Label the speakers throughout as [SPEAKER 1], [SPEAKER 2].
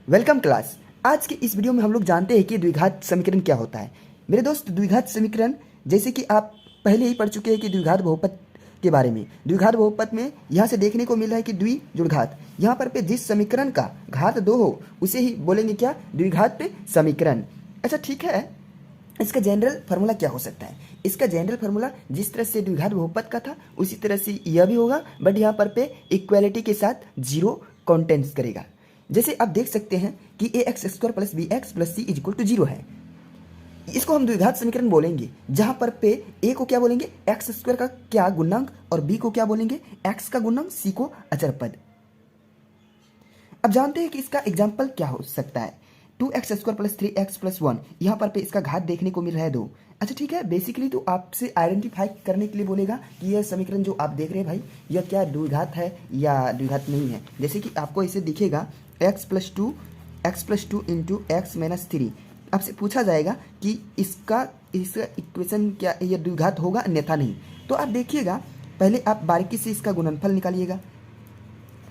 [SPEAKER 1] Welcome class. आज के इस वीडियो में हम लोग जानते हैं कि द्विघात समीकरण क्या होता है। मेरे दोस्त, द्विघात समीकरण जैसे कि आप पहले ही पढ़ चुके हैं कि द्विघात बहुपद के बारे में। द्विघात बहुपद में यहाँ से देखने को मिल रहा है कि द्वि जुड़ घात, यहाँ पर पे जिस समीकरण का घात 2 हो उसे ही बोलेंगे क्या, द्विघात समीकरण। अच्छा ठीक है, इसका जनरल फार्मूला क्या हो सकता है? इसका जनरल फार्मूला जिस तरह से द्विघात बहुपद का था उसी तरह से यह भी होगा, बट यहाँ पर पे इक्वालिटी के साथ जीरो कॉन्टेंट्स करेगा। जैसे आप देख सकते हैं कि a x square plus b x plus c is equal to 0 है। इसको हम द्विघात समीकरण बोलेंगे, जहां पर पे ए को क्या बोलेंगे, एक्स स्क्वायर का क्या गुणांक, और बी को क्या बोलेंगे, एक्स का गुणांक, सी को अचर पद। अब जानते हैं कि इसका एग्जाम्पल क्या हो सकता है। 2x square plus 3x plus 1, यहाँ पर पे इसका घात देखने को मिल रहा है 2। अच्छा ठीक है, बेसिकली तो आपसे आइडेंटिफाई करने के लिए बोलेगा कि यह समीकरण जो आप देख रहे हैं भाई, यह क्या द्विघात है या द्विघात नहीं है। जैसे कि आपको इसे दिखेगा x plus two into x minus 3। आपसे पूछा जाएगा कि इसका इक्वेशन क्या, यह द्विघात होगा अन्यथा नहीं। तो आप देखिएगा, पहले आप बारीकी से इसका गुणनफल निकालिएगा,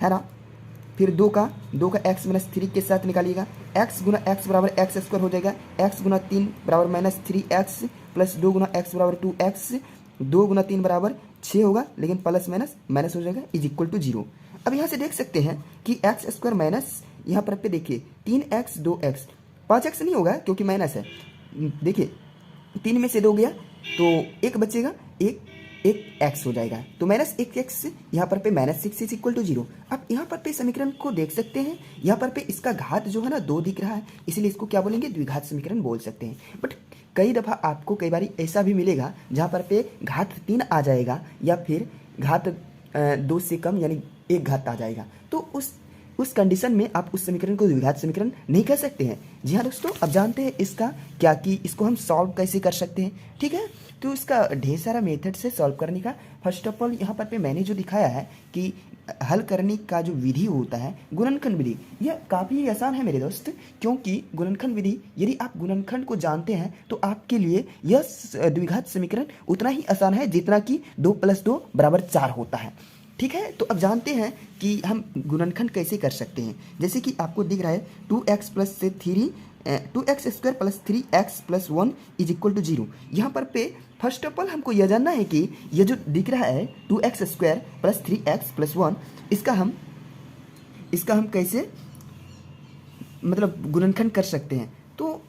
[SPEAKER 1] है ना। फिर दो का एक्स माइनस 3 के साथ निकालिएगा। एक्स गुना एक्स बराबर एक्स स्क्वायर हो जाएगा। एक्स गुना 3 बराबर माइनस 3x प्लस 2 गुना एक्स बराबर 2x, 2 गुना 3 बराबर 6 होगा, लेकिन प्लस माइनस माइनस हो जाएगा, इज इक्वल टू 0। अब यहाँ से देख सकते हैं कि एक्स स्क्वायर माइनस, यहाँ पर पे देखिए 3x 2x, 5x नहीं होगा क्योंकि माइनस है। देखिए 3 में से 2 गया तो एक बचेगा, एक एक्स हो जाएगा, तो माइनस 1x, यहाँ पर पे माइनस 6 इज इक्वल टू 0। अब यहाँ पर पे समीकरण को देख सकते हैं, यहाँ पर पे इसका घात जो है ना 2 दिख रहा है, इसलिए इसको क्या बोलेंगे, द्विघात समीकरण बोल सकते हैं। बट कई दफ़ा आपको कई बार ऐसा भी मिलेगा जहाँ पर पे घात 3 आ जाएगा या फिर घात 2 से कम यानी एक घात आ जाएगा, तो उस कंडीशन में आप उस समीकरण को द्विघात समीकरण नहीं कह सकते हैं। जी हाँ दोस्तों, अब जानते हैं इसका क्या कि इसको हम सॉल्व कैसे कर सकते हैं। ठीक है, तो इसका ढेर सारा मेथड से सॉल्व करने का, फर्स्ट ऑफ ऑल यहाँ पर पे मैंने जो दिखाया है कि हल करने का जो विधि होता है गुणनखंड विधि, यह काफ़ी आसान है मेरे दोस्त, क्योंकि गुणनखंड विधि यदि आप गुणनखंड को जानते हैं तो आपके लिए यह द्विघात समीकरण उतना ही आसान है जितना कि 2 + 2 = 4 होता है। ठीक है, तो अब जानते हैं कि हम गुणनखंड कैसे कर सकते हैं। जैसे कि आपको दिख रहा है 2x square plus 3x plus 1 is equal to 0। यहाँ पर पे फर्स्ट ऑफ ऑल हमको यह जानना है कि यह जो दिख रहा है 2x square plus 3x plus 1, इसका हम कैसे मतलब गुणनखंड कर सकते हैं। तो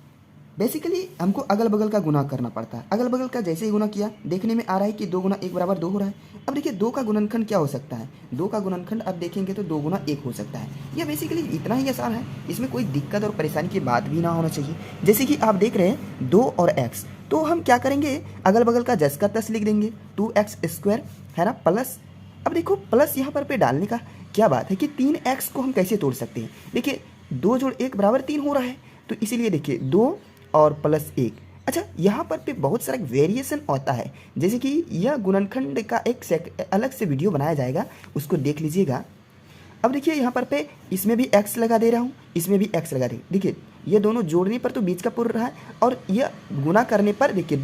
[SPEAKER 1] बेसिकली हमको अगल बगल का गुना करना पड़ता है। अगल बगल का जैसे ही गुना किया, देखने में आ रहा है कि 2 गुना 1 बराबर 2 हो रहा है। अब देखिए 2 का गुणनखंड क्या हो सकता है, 2 का गुणनखंड अब देखेंगे तो 2 गुना 1 हो सकता है। यह बेसिकली इतना ही आसान है, इसमें कोई दिक्कत और परेशानी की बात भी ना होना चाहिए। जैसे कि आप देख रहे हैं 2 और x, तो हम क्या करेंगे, अगल बगल का जस का तस लिख देंगे, 2x स्क्वायर है ना प्लस, अब देखो प्लस यहाँ पर पे डालने का क्या बात है कि 3x को हम कैसे तोड़ सकते हैं। देखिए 2 जोड़ 1 बराबर 3 हो रहा है, तो इसीलिए देखिए 2 और प्लस 1। अच्छा, यहाँ पर पे बहुत सारा वेरिएशन होता है, जैसे कि यह गुणनखंड का एक अलग से वीडियो बनाया जाएगा, उसको देख लीजिएगा। अब देखिए यहाँ पर पे इसमें भी x लगा दे रहा हूँ, इसमें भी x लगा दे, देखिए ये दोनों जोड़ने पर तो बीच का पूर्ण रहा है, और यह गुना करने पर देखिए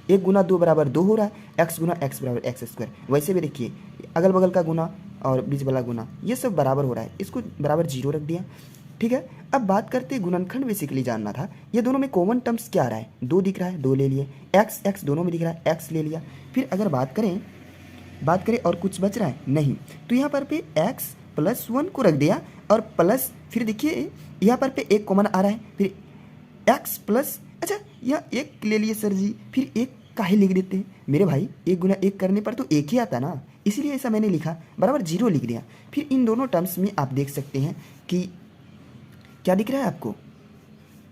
[SPEAKER 1] 1 गुना 2 बराबर 2 हो रहा है, x गुना x बराबर एक्स स्क्वायर। वैसे भी देखिए अगल बगल का गुना और बीच वाला गुना ये सब बराबर हो रहा है, इसको बराबर 0 रख दिया। ठीक है, अब बात करते हैं गुणनखंड, बेसिकली जानना था ये दोनों में कॉमन टर्म्स क्या आ रहा है, 2 दिख रहा है 2 ले लिए, x दोनों में दिख रहा है x ले लिया। फिर अगर बात करें और कुछ बच रहा है नहीं, तो यहाँ पर पे x प्लस 1 को रख दिया और प्लस, फिर देखिए यहाँ पर पे 1 कॉमन आ रहा है, फिर x प्लस, अच्छा यह 1 ले लिए सर जी, फिर 1 काहे लिख देते हैं मेरे भाई, 1 गुना 1 करने पर तो 1 ही आता ना, इसीलिए ऐसा मैंने लिखा, बराबर 0 लिख दिया। फिर इन दोनों टर्म्स में आप देख सकते हैं कि क्या दिख रहा है आपको,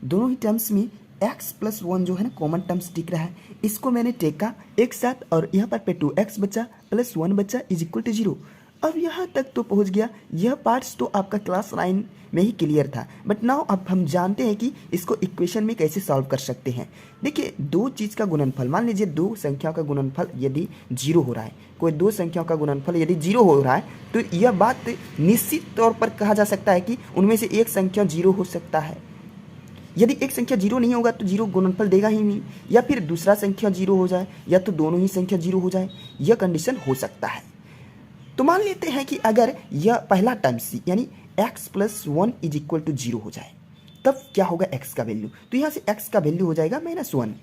[SPEAKER 1] दोनों ही टर्म्स में x प्लस 1 जो है ना कॉमन टर्म्स दिख रहा है, इसको मैंने टेका एक साथ, और यहाँ पर पे 2x बचा प्लस 1 बचा इज इक्वल टू 0। अब यहाँ तक तो पहुँच गया, यह पार्ट्स तो आपका क्लास 9 में ही क्लियर था, बट नाउ अब हम जानते हैं कि इसको इक्वेशन में कैसे सॉल्व कर सकते हैं। देखिए 2 चीज़ का गुणनफल, मान लीजिए 2 संख्याओं का गुणनफल यदि 0 हो रहा है, कोई 2 संख्याओं का गुणनफल यदि 0 हो रहा है, तो यह बात निश्चित तौर पर कहा जा सकता है कि उनमें से एक संख्या 0 हो सकता है। यदि एक संख्या 0 नहीं होगा तो 0 गुणनफल देगा ही नहीं, या फिर दूसरा संख्या 0 हो जाए, या तो दोनों ही संख्या 0 हो जाए, यह कंडीशन हो सकता है। तो मान लेते हैं कि अगर यह पहला टर्म्स यानी x plus one is equal to zero हो जाए, तब क्या होगा एक्स का वैल्यू। तो यहाँ से एक्स का वैल्यू हो जाएगा -1।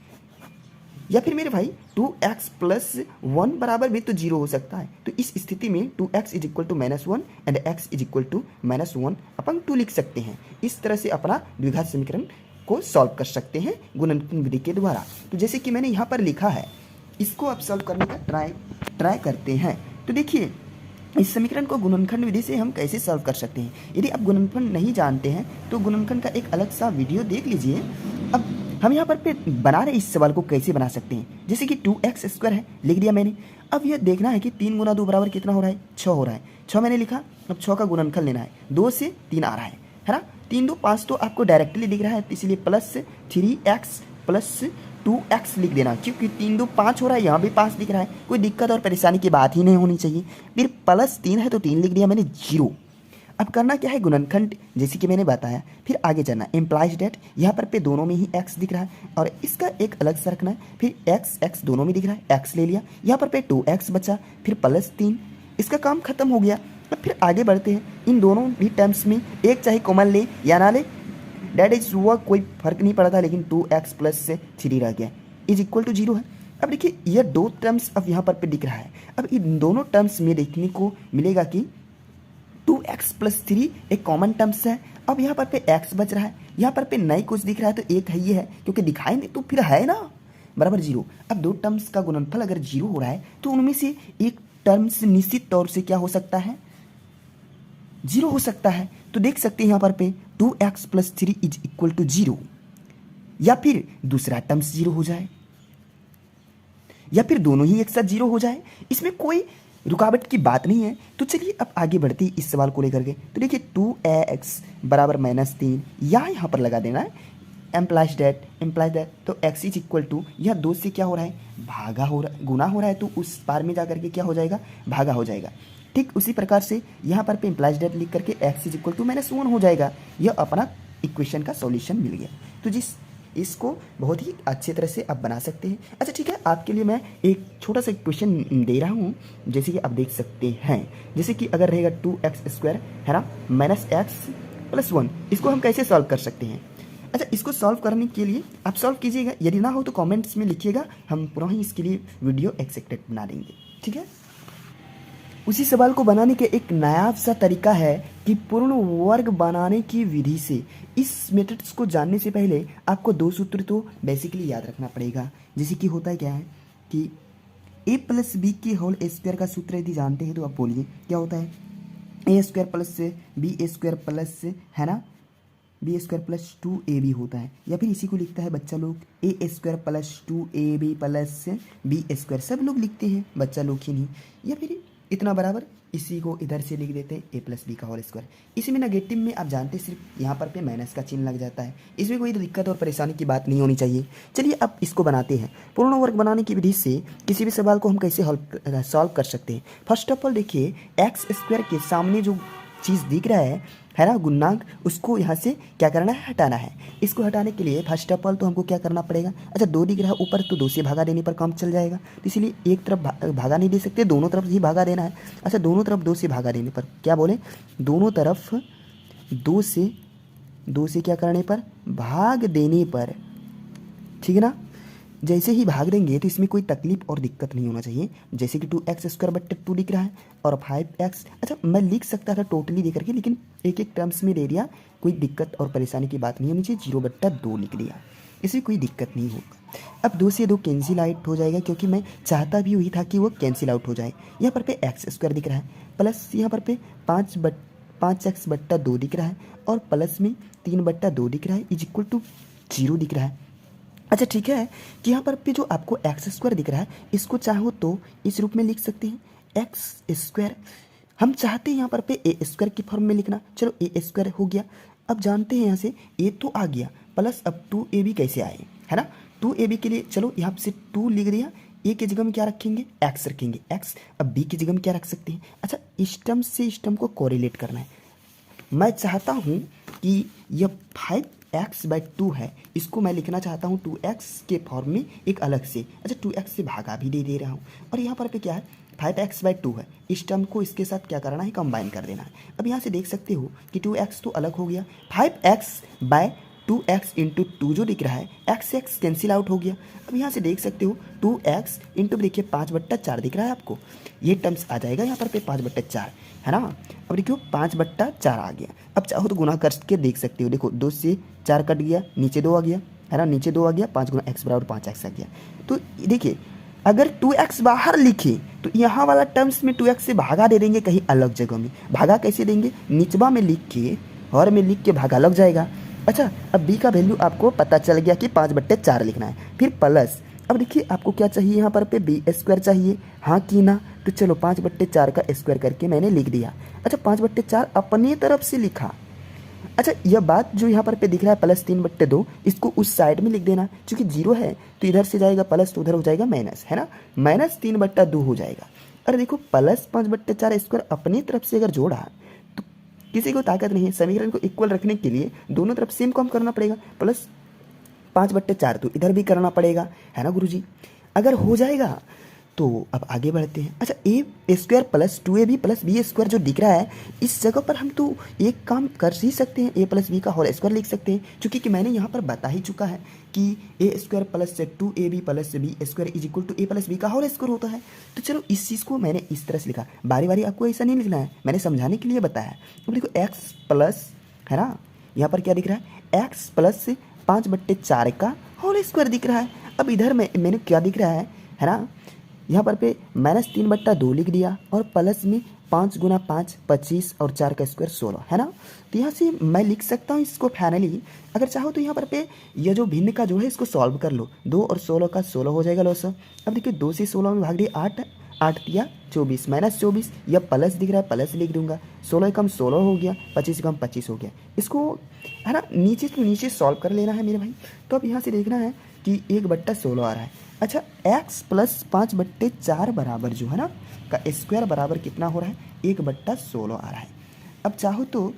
[SPEAKER 1] या फिर मेरे भाई 2x प्लस 1 बराबर भी तो जीरो हो सकता है। तो इस स्थिति में 2x is equal to -1 and x is equal to -1/2 लिख सकते हैं। इस तरह से अपना द्विघात समीकरण को सॉल्व कर सकते हैं गुणनफल विधि के द्वारा। तो जैसे कि मैंने यहाँ पर लिखा है, इसको आप सॉल्व करने का ट्राई करते हैं। तो देखिए इस समीकरण को गुणनखंड विधि से हम कैसे सॉल्व कर सकते हैं। यदि आप गुणनफल नहीं जानते हैं तो गुणनखंड का एक अलग सा वीडियो देख लीजिए। अब हम यहाँ पर पे बना रहे इस सवाल को कैसे बना सकते हैं। जैसे कि 2x² है, लिख दिया मैंने। अब यह देखना है कि 3 गुना 2 बराबर कितना हो रहा है, 6 हो रहा है। 6 मैंने लिखा, अब 6 का गुणनखल लेना है। 2 से 3 आ रहा है ना। 3 2 5 तो आपको डायरेक्टली दिख रहा है, इसलिए प्लस 3x प्लस 2x लिख देना, क्योंकि 3 2 5 हो रहा है, यहाँ भी 5 दिख रहा है। कोई दिक्कत और परेशानी की बात ही नहीं होनी चाहिए। फिर प्लस 3 है तो 3 लिख दिया मैंने, 0। अब करना क्या है, गुणनखंड जैसे कि मैंने बताया। फिर आगे चलना, इम्प्लाइज डेट, यहाँ पर पे दोनों में ही x दिख रहा है और इसका एक अलग सा रखना है। फिर x दोनों में दिख रहा है, x ले लिया। यहाँ पर पे 2x बचा, फिर प्लस 3, इसका काम खत्म हो गया। अब फिर आगे बढ़ते हैं। इन दोनों भी टर्म्स में एक चाहे कॉमन ले या ना ले, डेट इज हुआ कोई फर्क नहीं पड़ता, लेकिन 2x प्लस 3 रह गया, इज इक्वल टू 0 है। अब देखिए यह दो टर्म्स अब यहाँ पर पे दिख रहा है। अब इन दोनों टर्म्स में देखने को मिलेगा कि 2x प्लस 3 एक कॉमन टर्म्स है। अब यहाँ पर पे x बच रहा है, यहाँ पर पे नहीं कुछ दिख रहा है तो एक है, ये है, क्योंकि दिखाई नहीं तो फिर है ना, बराबर 0। अब दो टर्म्स का गुणनफल अगर 0 हो रहा है तो उनमें से एक टर्म्स निश्चित तौर से क्या हो सकता है, 0 हो सकता है। तो देख सकते हैं यहाँ पर पे 2x plus 3 is equal to 0, या फिर दूसरा टर्म्स 0 हो जाए, या फिर दोनों ही एक साथ 0 हो जाए। इसमें कोई रुकावट की बात नहीं है। तो चलिए अब आगे बढ़ते हैं इस सवाल को लेकर के। तो देखिए 2x बराबर -3 यहाँ पर लगा देना है, एम्प्लाइज दैट तो x इज इक्वल टू, यह 2 से क्या हो रहा है, भागा हो रहा है, गुना हो रहा है, तो उस पार में जा करके क्या हो जाएगा, भागा हो जाएगा। ठीक उसी प्रकार से यहाँ पर पे इम्प्लाइज दैट लिख करके x इज इक्वल टू -1 हो जाएगा। यह अपना इक्वेशन का सॉल्यूशन मिल गया। तो इसको बहुत ही अच्छे तरह से आप बना सकते हैं। अच्छा ठीक है, आपके लिए मैं एक छोटा सा क्वेश्चन दे रहा हूँ, जैसे कि आप देख सकते हैं। जैसे कि अगर रहेगा 2x² है ना -x प्लस 1, इसको हम कैसे सॉल्व कर सकते हैं। अच्छा, इसको सॉल्व करने के लिए आप सॉल्व कीजिएगा, यदि ना हो तो कमेंट्स में लिखिएगा, हम पूरा ही इसके लिए वीडियो एक्सेक्टेड बना देंगे। ठीक है, उसी सवाल को बनाने के एक नायाब सा तरीका है कि पूर्ण वर्ग बनाने की विधि से। इस मेथड्स को जानने से पहले आपको 2 सूत्र तो बेसिकली याद रखना पड़ेगा। जैसे कि होता है क्या है कि a प्लस बी के होल स्क्वायर का सूत्र यदि जानते हैं तो आप बोलिए क्या होता है, a² प्लस b² प्लस, है ना, b² प्लस 2ab होता है। या फिर इसी को लिखता है बच्चा लोग a² plus 2ab plus b², सब लोग लिखते हैं, बच्चा लोग ही नहीं। या फिर इतना बराबर इसी को इधर से लिख देते हैं a प्लस बी का होल स्क्वायर। इसी में नेगेटिव में आप जानते हैं सिर्फ यहाँ पर पे माइनस का चिन्ह लग जाता है, इसमें कोई दिक्कत और परेशानी की बात नहीं होनी चाहिए। चलिए अब इसको बनाते हैं। पूर्ण वर्ग बनाने की विधि से किसी भी सवाल को हम कैसे सॉल्व कर सकते हैं। फर्स्ट ऑफ ऑल देखिए x² के सामने जो चीज़ दिख रहा है ना, गुणांक, उसको यहाँ से क्या करना है, हटाना है। इसको हटाने के लिए फर्स्ट ऑफ ऑल तो हमको क्या करना पड़ेगा, अच्छा 2 दिख रहा है ऊपर, तो 2 से भागा देने पर काम चल जाएगा। तो इसीलिए एक तरफ भागा नहीं दे सकते, दोनों तरफ ही भागा देना है। अच्छा, दोनों तरफ 2 से भागा देने पर क्या बोले, दोनों तरफ 2 से क्या करने पर, भाग देने पर, ठीक है ना। जैसे ही भाग देंगे तो इसमें कोई तकलीफ और दिक्कत नहीं होना चाहिए। जैसे कि 2x²/2 दिख रहा है और 5x, अच्छा मैं लिख सकता था टोटली दे करके, लेकिन एक एक टर्म्स में दे दिया, कोई दिक्कत और परेशानी की बात नहीं होनी चाहिए। 0/2 लिख दिया, इसमें कोई दिक्कत नहीं होगा। अब 2 से 2 कैंसिल आउट हो जाएगा, क्योंकि मैं चाहता भी वही था कि वो कैंसिल आउट हो जाए। यहाँ पर पे x² दिख रहा है, प्लस यहाँ पर पे 5x/2 दिख रहा है, और प्लस में 3/2 दिख रहा है, इज इक्वल टू 0 दिख रहा है। अच्छा ठीक है, कि यहाँ पर पे जो आपको x² दिख रहा है, इसको चाहो तो इस रूप में लिख सकते हैं x²। हम चाहते हैं यहाँ पर पे a² की फॉर्म में लिखना, चलो a² हो गया। अब जानते हैं यहाँ से a तो आ गया, प्लस अब 2ab कैसे आए, है ना। 2ab के लिए चलो यहाँ से 2 लिख दिया, a की जगह में क्या रखेंगे, x रखेंगे, x। अब b की जगह में क्या रख सकते हैं, अच्छा इस टर्म से इस टर्म को कोरिलेट करना है। मैं चाहता हूँ कि यह 5x/2 है, इसको मैं लिखना चाहता हूँ 2x के फॉर्म में एक अलग से। अच्छा 2x से भागा भी दे रहा हूँ, और यहाँ पर पे क्या है, 5x/2 है, इस टर्म को इसके साथ क्या करना है, कंबाइन कर देना है। अब यहाँ से देख सकते हो कि 2x तो अलग हो गया, 5x/2x इंटू 2 जो दिख रहा है, x से x कैंसिल आउट हो गया। अब यहाँ से देख सकते हो 2x इंटू देखिए 5/4 दिख रहा है आपको, ये टर्म्स आ जाएगा यहाँ पर पे 5/4 है ना। अब देखियो 5/4 आ गया। अब चाहो तो गुना करके देख सकते हो, देखो 2 से 4 कट गया, नीचे 2 आ गया है ना, नीचे 2 आ गया, 5 गुना x बराबर 5x आ गया। तो देखिए अगर 2x बाहर लिखे तो यहाँ वाला टर्म्स में 2x से भागा दे देंगे कहीं अलग जगह में। भागा कैसे देंगे, निचवा में लिख के और में लिख के भागा लग जाएगा। अच्छा, अब b का वैल्यू आपको पता चल गया कि 5/4 लिखना है, फिर प्लस। अब देखिए आपको क्या चाहिए यहाँ पर पे b² चाहिए, हाँ कि ना, तो चलो 5/4 का स्क्वायर करके मैंने लिख दिया। अच्छा 5/4 अपने तरफ से लिखा। अच्छा यह बात जो यहाँ पर पे दिख रहा है +3/2, इसको उस साइड में लिख देना, क्योंकि 0 है तो इधर से जाएगा प्लस तो उधर हो जाएगा माइनस, है ना, -3/2 हो जाएगा। अरे देखो +5/4 स्क्वायर अपनी तरफ से अगर जोड़ा तो किसी को ताकत नहीं है, समीकरण को इक्वल रखने के लिए दोनों तरफ सेम काम करना पड़ेगा, +5/4 तो इधर भी करना पड़ेगा, है ना गुरुजी। अगर हो जाएगा तो अब आगे बढ़ते हैं। अच्छा a² + 2ab + b² जो दिख रहा है, इस जगह पर हम तो एक काम कर ही सकते हैं, a + b का होल स्क्वायर लिख सकते हैं, क्योंकि कि मैंने यहाँ पर बता ही चुका है कि a² + 2ab + b² = a + b का होल स्क्वायर होता है। तो चलो इस चीज़ को मैंने इस तरह से लिखा, बारी बारी आपको ऐसा नहीं लिखना है, मैंने समझाने के लिए बताया। अब देखो x प्लस, है ना, यहाँ पर क्या दिख रहा है, x प्लस 5/4 का होल स्क्वायर दिख रहा है। अब इधर में मैंने क्या दिख रहा है ना, यहाँ पर पे -3/2 लिख दिया और प्लस में 5 गुना 5 25 और 4 का स्क्वायर 16, है ना। तो यहाँ से मैं लिख सकता हूँ इसको फाइनली, अगर चाहो तो यहाँ पर पे ये जो भिन्न का जो है इसको सॉल्व कर लो, 2 और 16 का 16 हो जाएगा लॉस। अब देखिए 2 से 16 में भाग दिए 8, 8 दिया 24 -24, यह प्लस दिख रहा है प्लस लिख दूंगा, 16 कम 16 हो गया, 25 कम 25 हो गया। इसको है ना नीचे तो नीचे सॉल्व कर लेना है मेरे भाई। तो अब यहाँ से देखना है कि 1/16 आ रहा है। अच्छा x + 5/4 बराबर जो है ना का स्क्वायर बराबर कितना हो रहा है, 1/16 आ रहा है। अब चाहो तो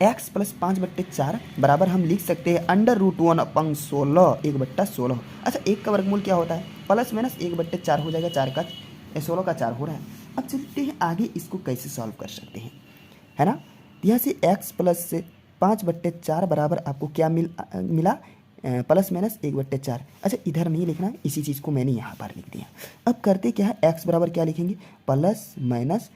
[SPEAKER 1] x + 5/4 बराबर हम लिख सकते हैं √1/16, 1/16। अच्छा 1 का वर्गमूल क्या होता है, प्लस माइनस 1/4 हो जाएगा, 4 का 16 का 4 हो रहा है। अब चलते हैं आगे, इसको कैसे सॉल्व कर सकते हैं, है ना। यहाँ से x + 5/4 बराबर आपको क्या मिला, प्लस माइनस 1/4। अच्छा इधर नहीं लिखना है, इसी चीज़ को मैंने यहाँ पर लिख दिया। अब करते क्या है, x बराबर क्या लिखेंगे, प्लस माइनस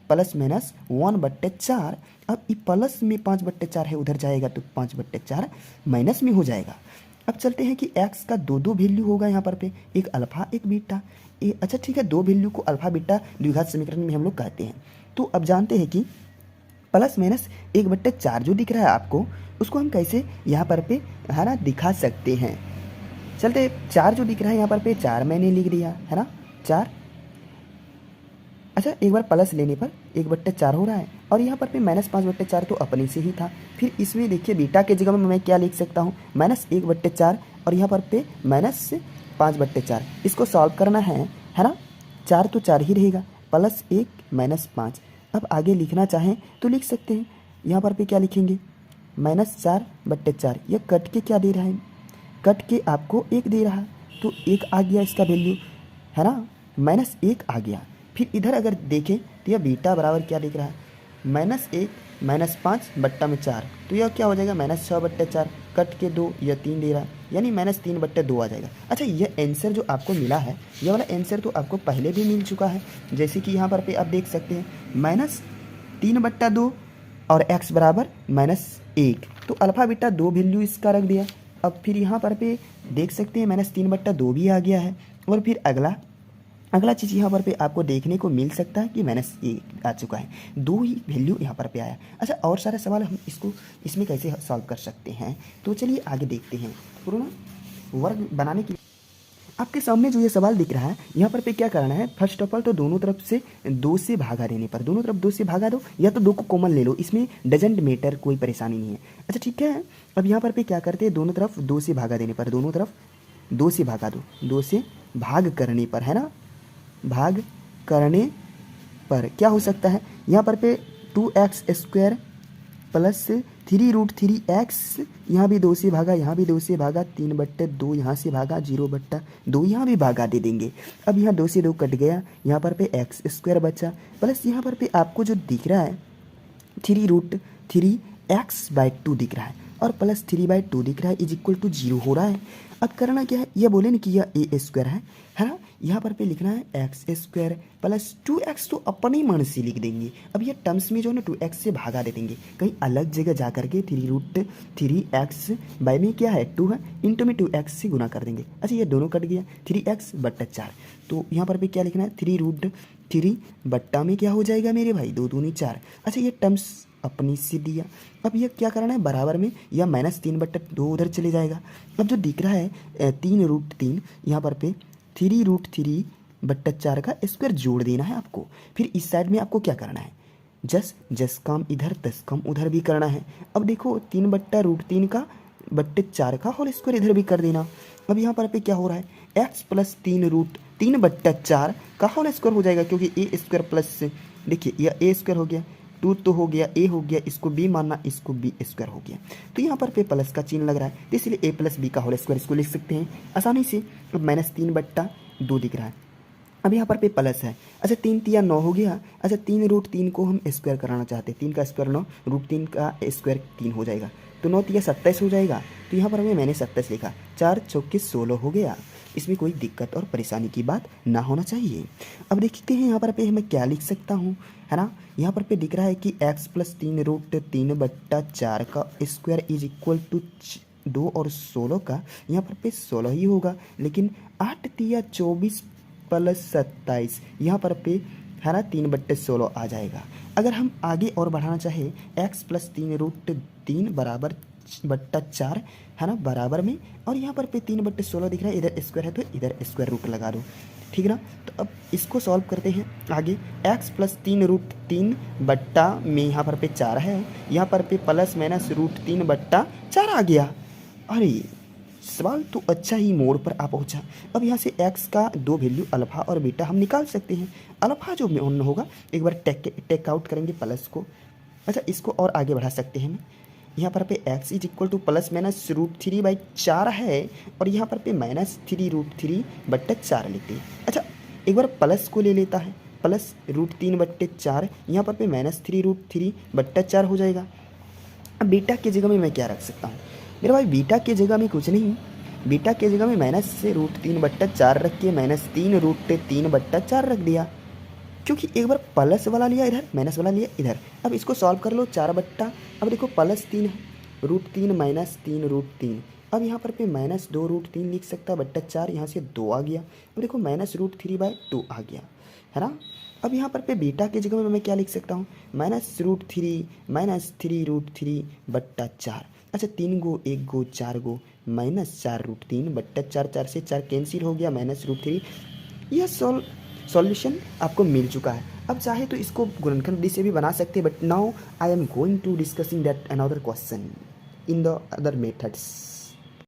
[SPEAKER 1] 1/4। अब ये प्लस में 5/4 है, उधर जाएगा तो 5/4 माइनस में हो जाएगा। अब चलते हैं कि x का दो वैल्यू होगा यहाँ पर पे, एक अल्फा एक बीटा। अच्छा ठीक है, 2 वैल्यू को अल्फा बीटा द्विघात समीकरण में हम लोग कहते हैं। तो अब जानते हैं कि प्लस माइनस 1/4 जो दिख रहा है आपको, उसको हम कैसे यहाँ पर पे है ना दिखा सकते हैं। चलते 4 जो दिख रहा है यहाँ पर पे, 4 मैंने लिख दिया है ना, 4। अच्छा एक बार प्लस लेने पर 1/4 हो रहा है, और यहाँ पर पे -5/4 तो अपने से ही था। फिर इसमें देखिए बीटा के जगह में मैं क्या लिख सकता हूँ, -1/4 और यहाँ पर पे -5/4। इसको सॉल्व करना है ना, 4 तो 4 ही रहेगा, +1 -5। अब आगे लिखना चाहें तो लिख सकते हैं, यहाँ पर पे क्या लिखेंगे, -4/4। यह कट के क्या दे रहा है, कट के आपको 1 दे रहा है, तो 1 आ गया इसका वैल्यू, है ना, -1 आ गया। फिर इधर अगर देखें तो यह बीटा बराबर क्या दिख रहा है, -1 -5/4, तो यह क्या हो जाएगा, -6/4, कट के 2, यह 3 दे रहा है, यानी -3/2 आ जाएगा। अच्छा यह आंसर जो आपको मिला है, यह वाला आंसर तो आपको पहले भी मिल चुका है, जैसे कि यहाँ पर पे आप देख सकते हैं -3/2 और x बराबर -1, तो अल्फा बीटा 2 वैल्यू इसका रख दिया। अब फिर यहाँ पर पे देख सकते हैं -3/2 भी आ गया है, और फिर अगला चीज़ यहाँ पर पे आपको देखने को मिल सकता है कि -1 आ चुका है, 2 ही वैल्यू यहाँ पर पे आया। अच्छा और सारे सवाल हम इसमें कैसे सॉल्व कर सकते हैं, तो चलिए आगे देखते हैं। पूर्ण वर्ग बनाने के लिए आपके सामने जो ये सवाल दिख रहा है, यहाँ पर पे क्या करना है, फर्स्ट ऑफ ऑल तो दोनों तरफ से 2 से भागा देने पर, दोनों तरफ 2 से भागा दो, या तो 2 को कॉमन ले लो, इसमें डजेंट मैटर, कोई परेशानी नहीं है। अच्छा ठीक है, अब यहाँ पर पे क्या करते हैं, दोनों तरफ 2 से भागा देने पर, दोनों तरफ 2 से भागा दो, 2 से भाग करने पर, है ना, भाग करने पर क्या हो सकता है, यहाँ पर पे 2x² प्लस 3√3x, यहाँ भी 2 से भागा, यहाँ भी 2 से भागा, 3/2 यहाँ से भागा, 0/2 यहाँ भी भागा दे देंगे। अब यहाँ 2 से 2 कट गया, यहाँ पर पे x² बचा, प्लस यहाँ पर पे आपको जो दिख रहा है 3√3x/2 दिख रहा है और प्लस 3/2 दिख रहा है इज इक्वल टू 0 हो रहा है। अब करना क्या है, यह बोले ना कि यह a² है ना, यहाँ पर पे लिखना है x² प्लस 2x, तो अपने मन से लिख देंगे। अब यह टर्म्स में जो है ना 2x से भागा दे देंगे, कहीं अलग जगह जा करके 3√3x बाय में क्या है 2 है, इंटू में 2x से गुना कर देंगे। अच्छा ये दोनों कट गया, 3x/4, तो यहाँ पर पे क्या लिखना है 3√3 बट्टा में क्या हो जाएगा मेरे भाई 2 दूनी 4। अच्छा ये टर्म्स अपनी से दिया। अब यह क्या करना है बराबर में, या -3/2 उधर चले जाएगा। अब जो दिख रहा है 3√3, यहाँ पर पे 3√3/4 का स्क्वायर जोड़ देना है आपको। फिर इस साइड में आपको क्या करना है, जस काम इधर तस काम उधर भी करना है। अब देखो 3/√3 का बट्टे 4 का होल स्क्वायर इधर भी कर देना। अब यहाँ पर पे क्या हो रहा है x प्लस 3√3/4 का होल स्क्वायर हो जाएगा, क्योंकि a² प्लस, देखिए यह a² हो गया, 2 तो हो गया, a हो गया, इसको b मानना, इसको b² हो गया, तो यहाँ पर पे प्लस का चिन्ह लग रहा है, तो इसलिए a प्लस b का होल स्क्वायर इसको लिख सकते हैं आसानी से। अब -3/2 दिख रहा है, अब यहाँ पर पे प्लस है। अच्छा 3 तिया 9 हो गया। अच्छा 3√3 को हम स्क्वायर कराना चाहते हैं, 3 का स्क्वायर 9, √3 का स्क्वायर 3 हो जाएगा, तो 9 तिया 27 हो जाएगा, तो यहाँ पर मैंने 27 लिखा, 4 चौके 16 हो गया। इसमें कोई दिक्कत और परेशानी की बात ना होना चाहिए। अब देखते हैं यहाँ पर पे मैं क्या लिख सकता हूँ, है ना, यहाँ पर पे दिख रहा है कि x प्लस 3√3/4 का स्क्वायर इज इक्वल टू 2 और 16 का, यहाँ पर पे 16 ही होगा, लेकिन 8 तिया 24 प्लस 27, यहाँ पर पे है ना 3/16 आ जाएगा। अगर हम आगे और बढ़ाना चाहे x प्लस 3√3 बराबर 4 है ना बराबर में, और यहाँ पर पे 3/16 दिख रहा है, इधर स्क्वायर है तो इधर स्क्वायर रूट लगा दो, ठीक ना। तो अब इसको सॉल्व करते हैं आगे, x प्लस 3√3 बट्टा में यहाँ पर पे 4 है, यहाँ पर पे प्लस माइनस √3/4 आ गया। अरे सवाल तो अच्छा ही मोड़ पर आ पहुँचा। अब यहाँ से x का 2 वैल्यू अल्फ़ा और बीटा हम निकाल सकते हैं। अल्फ़ा जो में ऑन होगा, एक बार टेक आउट करेंगे प्लस को। अच्छा इसको और आगे बढ़ा सकते हैं, यहाँ पर पे x is equal two plus minus √3/4 है, और यहाँ पर पे -3√3/4 लेते हैं। अच्छा एक बार प्लस को ले लेता है, प्लस √3/4, यहाँ पर पे -3√3/4 हो जाएगा। अब बीटा की जगह में मैं क्या रख सकता हूँ मेरे भाई, बीटा की जगह में कुछ नहीं, बीटा की जगह में -√3/4 रख के -3√3/4 रख दिया, क्योंकि एक बार प्लस वाला लिया इधर, माइनस वाला लिया इधर। अब इसको सॉल्व कर लो 4 बट्टा, अब देखो प्लस 3 है, √3 माइनस 3√3, अब यहाँ पर पे -2√3 लिख सकता बट्टा 4, यहाँ से 2 आ गया। अब देखो -√3/2 आ गया, है ना। अब यहाँ पर पे बीटा की जगह में मैं क्या लिख सकता हूँ, -√3 अच्छा 3 गो 1 गो 4 गो -4√3/4, 4 से 4 कैंसिल हो गया, -√3। यह सॉल्यूशन आपको मिल चुका है। अब चाहे तो इसको गुणनखंड विधि से भी बना सकते हैं, but now I am going to discussing that another question in the other methods.